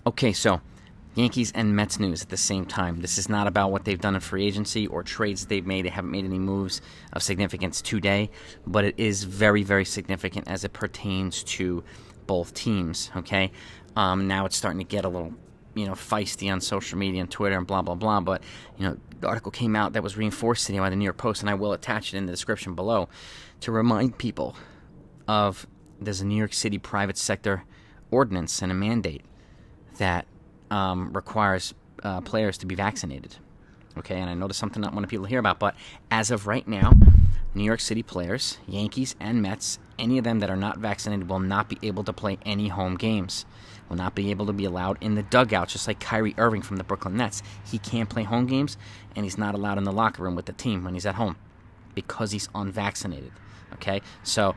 Okay, so Yankees and Mets news at the same time. This is not about what they've done in free agency or trades that they've made. They haven't made any moves of significance today, but it is very, very significant as it pertains to both teams, okay? Now it's starting to get a little, feisty on social media and Twitter and blah, blah, blah, but, the article came out that was reinforced today by the New York Post, and I will attach it in the description below to remind people of there's a New York City private sector ordinance and a mandate that requires players to be vaccinated. Okay, and I know there's something not many people hear about, but as of right now, New York City players, Yankees and Mets, any of them that are not vaccinated will not be able to play any home games. Will not be able to be allowed in the dugout, just like Kyrie Irving from the Brooklyn Nets. He can't play home games, and he's not allowed in the locker room with the team when he's at home because he's unvaccinated. Okay, so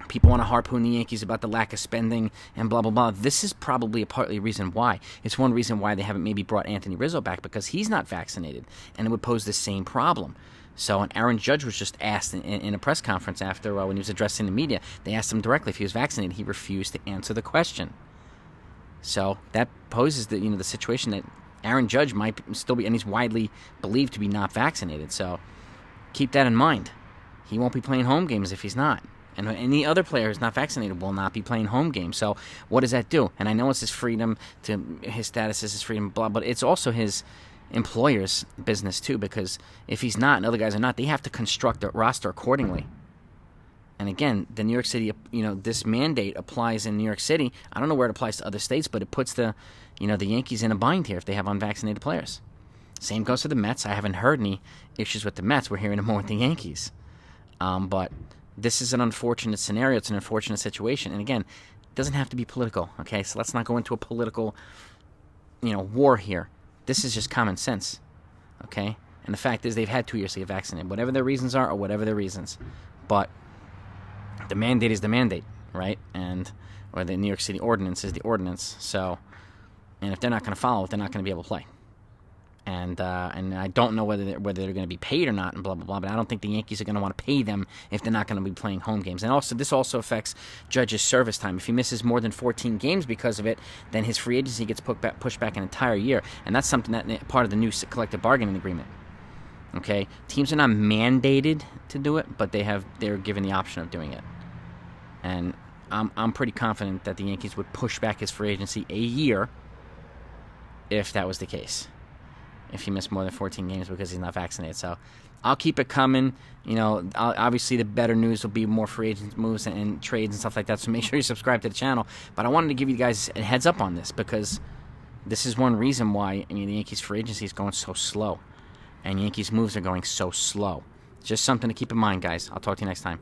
people want to harpoon the Yankees about the lack of spending and blah, blah, blah. This is probably a partly reason why. It's one reason why they haven't maybe brought Anthony Rizzo back, because he's not vaccinated, and it would pose the same problem. So, and Aaron Judge was just asked in a press conference after when he was addressing the media, they asked him directly if he was vaccinated. He refused to answer the question. So that poses the situation that Aaron Judge might still be, and he's widely believed to be not vaccinated. So keep that in mind. He won't be playing home games if he's not. And any other player who's not vaccinated will not be playing home games. So what does that do? And I know it's his freedom, his status is his freedom, blah, but it's also his employer's business too, because if he's not and other guys are not, they have to construct a roster accordingly. And again, the New York City, this mandate applies in New York City. I don't know where it applies to other states, but it puts the Yankees in a bind here if they have unvaccinated players. Same goes for the Mets. I haven't heard any issues with the Mets. We're hearing more with the Yankees. But this is an unfortunate scenario. It's an unfortunate situation. And again, it doesn't have to be political, okay? So let's not go into a political, war here. This is just common sense, okay? And the fact is they've had 2 years to get vaccinated, whatever their reasons are or whatever their reasons. But the mandate is the mandate, right? Or the New York City ordinance is the ordinance. So, and if they're not going to follow it, they're not going to be able to play. And I don't know whether they're going to be paid or not, and blah blah blah. But I don't think the Yankees are going to want to pay them if they're not going to be playing home games. And also, this also affects Judge's service time. If he misses more than 14 games because of it, then his free agency gets pushed back an entire year, and that's something that part of the new collective bargaining agreement. Okay, teams are not mandated to do it, but they're given the option of doing it. And I'm pretty confident that the Yankees would push back his free agency a year if that was the case. If he missed more than 14 games because he's not vaccinated. So I'll keep it coming. Obviously the better news will be more free agent moves and trades and stuff like that. So make sure you subscribe to the channel. But I wanted to give you guys a heads up on this because this is one reason why the Yankees free agency is going so slow. And Yankees moves are going so slow. Just something to keep in mind, guys. I'll talk to you next time.